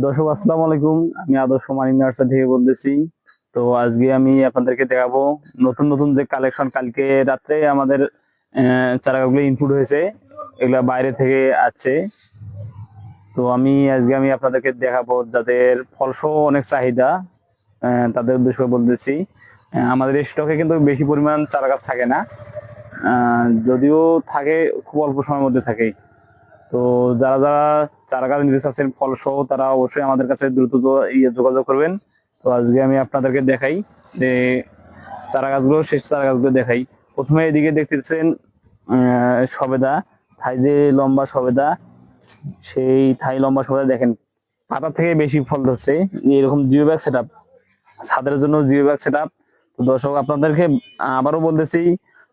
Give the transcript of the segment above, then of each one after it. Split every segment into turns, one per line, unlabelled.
দর্শক আসসালামু আলাইকুম, আমি আদর্শ মানি নার্সারি থেকে বলতেছি। তো আজকে আমি আপনাদেরকে দেখাবো নতুন নতুন যে কালেকশন। কালকে রাত্রে আমাদের চারাগাছগুলো ইনপুট হয়েছে, এগুলা বাইরে থেকে আসছে। তো আজকে আমি আপনাদেরকে দেখাবো যাদের ফলসহ অনেক চাহিদা, তাদের উদ্দেশ্যে বলতেছি। আমাদের স্টকে কিন্তু বেশি পরিমাণ চারাগাছ থাকে না, যদিও থাকে খুব অল্প সময়ের মধ্যে থাকে। তো যারা যারা চারা গাছ নিতে চাচ্ছেন ফল সহ, তারা অবশ্যই আমাদের কাছে দ্রুত যোগাযোগ করবেন। তো আজকে আমি আপনাদেরকে দেখাই যে চারা গাছগুলো, শেষ চারা গাছগুলো দেখাই। প্রথমে এদিকে দেখতেছেন সবেদা, থাই যে লম্বা সবেদা, সেই থাই লম্বা সবেদা দেখেন পাতা থেকে বেশি ফল ধরছে। এরকম জিও ব্যাগ সেট আপ, ছাদের জন্য জিও ব্যাগ সেট আপ। তো দর্শক আপনাদেরকে আবারও বলতেছি,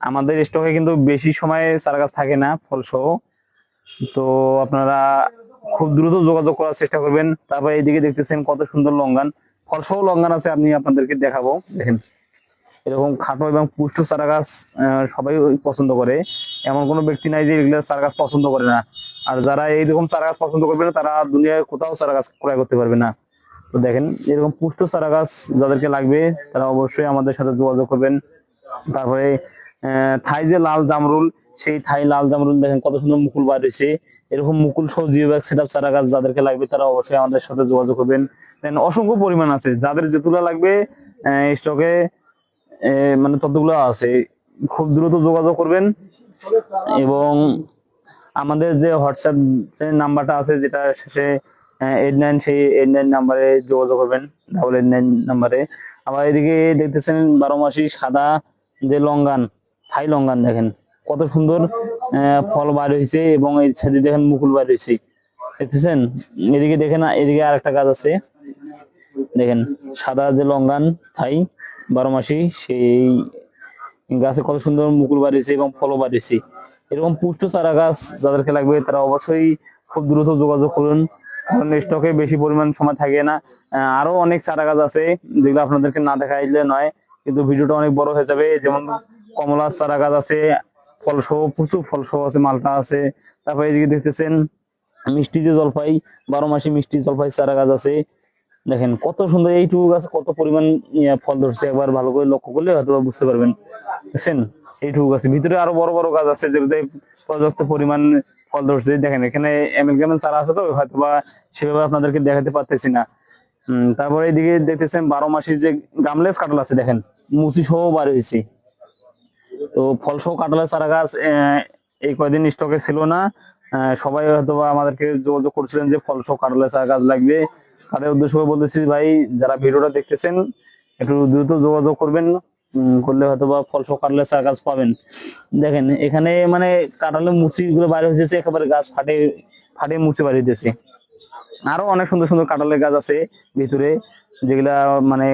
আমাদের স্টকে কিন্তু বেশি সময় চারা গাছ থাকে না ফল সহ। তো আপনারা খুব দ্রুত যোগাযোগ করার চেষ্টা করবেন। তারপর এইদিকে দেখতেছেন কত সুন্দর লঙ্গান, ফলসহ লঙ্গান আছে, আমি আপনাদেরকে দেখাবো। দেখেন এরকম খাটো এবং পুষ্ট চারা গাছ সবাই পছন্দ করে, এমন কোনো ব্যক্তি নাই যে এগুলো চারা গাছ পছন্দ করে না। আর যারা এইরকম চারা গাছ পছন্দ করবে না, তারা দুনিয়ায় কোথাও চারা গাছ ক্রয় করতে পারবে না। তো দেখেন এরকম পুষ্ট চারা গাছ যাদেরকে লাগবে, তারা অবশ্যই আমাদের সাথে যোগাযোগ করবেন। তারপরে থাই যে লাল জামরুল, সেই থাই লাল জামরুল দেখেন কত সুন্দর মুকুল বার হয়েছে। এরকম মুকুল সহ জিও ব্যাগ সেটআপ চারা গাছ যাদেরকে লাগবে, তারা অবশ্যই আমাদের সাথে যোগাযোগ করবেন। দেন অসংখ্য পরিমাণ আছে, যাদের যেগুলো লাগবে স্টকে মানে ততগুলো আছে, খুব দ্রুত যোগাযোগ করবেন। এবং আমাদের যে হোয়াটসঅ্যাপ নাম্বারটা আছে, যেটা শেষে 89, সেই 89 নাম্বারে যোগাযোগ করবেন, 889 নাম্বারে। আবার এদিকে দেখতেছেন 12 মাসি সাদা যে লঙ্গান, থাই লঙ্গান দেখেন কত সুন্দর ফল বার হয়েছে, এবং এই সাইডে দেখেন মুকুল বার হয়েছে, দেখতেছেন। এদিকে দেখেন, এদিকে আর একটা গাছ আছে, দেখেন সাদা যে লঙ্গান থাই 12 মাসি, সেই গাছে কত সুন্দর মুকুল বার হয়েছে এবং ফলও বার হয়েছে। এরকম পুষ্ট চারা গাছ যাদেরকে লাগবে, তারা অবশ্যই খুব দ্রুত যোগাযোগ করুন, কারণ স্টকে বেশি পরিমাণ সময় থাকে না। আরো অনেক চারা গাছ আছে যেগুলো আপনাদেরকে না দেখাইলে নয়, কিন্তু ভিডিওটা অনেক বড় হয়ে যাবে। যেমন কমলার চারা গাছ আছে, ফলসহ প্রচুর ফলসহ আছে, মালটা আছে। তারপরে এদিকে দেখতেছেন মিষ্টি যে জলপাই, 12 মাসি মিষ্টি জলপাই চারা গাছ আছে। দেখেন কত সুন্দর, এইটুকু গাছে কত পরিমাণ ফল ধরছে, একবার ভালো করে লক্ষ্য করলে হয়তো বুঝতে পারবেন। দেখছেন এইটুকু গাছে, ভিতরে আরো বড় বড় গাছ আছে যেগুলোতে পর্যাপ্ত পরিমাণ ফল ধরছে। দেখেন এখানে এমএল গ্রামের চারা আছে, তো হয়তো বা সেভাবে আপনাদেরকে দেখাতে পারতেছি না। তারপরে এইদিকে দেখতেছেন 12 মাসি যে গামলেস কাঁঠাল আছে, দেখেন মুচি সহ বার হয়েছে। তো ফল সহ কাঁঠালের চারা গাছ এই কয়দিন স্টকে ছিল না। সবাই হয়তো বা আমাদেরকে যোগাযোগ করছিলেন যে ফল সহ কাঁঠালের চারা গাছ লাগবে। তাদের উদ্দেশ্য করে বলতেছি, ভাই যারা ভিডিওটা দেখতেছেন একটু দ্রুত যোগাযোগ করবেন, করলে হয়তো বা ফল সহ কাঁঠালের চারা গাছ পাবেন। দেখেন এখানে মানে কাঁঠালের মুচি গুলো বাইরে হইতেছে, একেবারে গাছ ফাটে ফাটে মুচি বাইরে হইতেছে। আরো অনেক সুন্দর সুন্দর কাঁঠালের গাছ আছে ভিতরে, যেগুলা মানে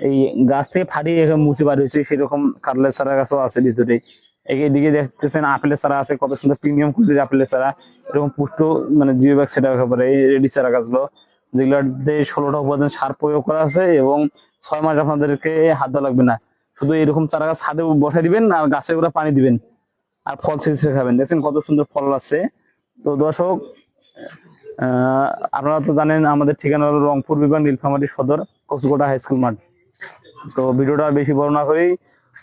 এই গাছ থেকে ফাটিয়ে মুচি বার হয়েছে, সেরকম কাঁঠালের চারা গাছও আছে ভিতরে। এদিকে দেখতেছেন আপেলের চারা আছে, কত সুন্দর প্রিমিয়াম কোয়ালিটির আপেলের চারা, এরকম পুষ্ট মানে জিও ব্যাগ সেটা একেবারে রেডি চারা গাছগুলো, যেগুলোতে 16টা উপাদান সার প্রয়োগ করা আছে, এবং 6 মাস আপনাদেরকে হাত দেওয়া লাগবে না। শুধু এরকম চারা গাছ ছাদে বসাই দিবেন আর গাছে ওরা পানি দিবেন, আর ফল ছিঁড়ে খাবেন। দেখছেন কত সুন্দর ফল আছে। তো দর্শক আহ আপনারা তো জানেন আমাদের ঠিকানা হলো রংপুর বিভাগ, নীলফামারী সদর, কচুকোটা হাই স্কুল মাঠ। তো ভিডিওটা বেশি বড় না করেই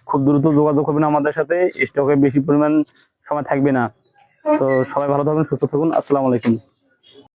খুব দ্রুত যোগাযোগ করবেন আমাদের সাথে, স্টকে বেশি পরিমাণ সময় থাকবে না। তো সবাই ভালো থাকুন, সুস্থ থাকুন, আসসালামু আলাইকুম।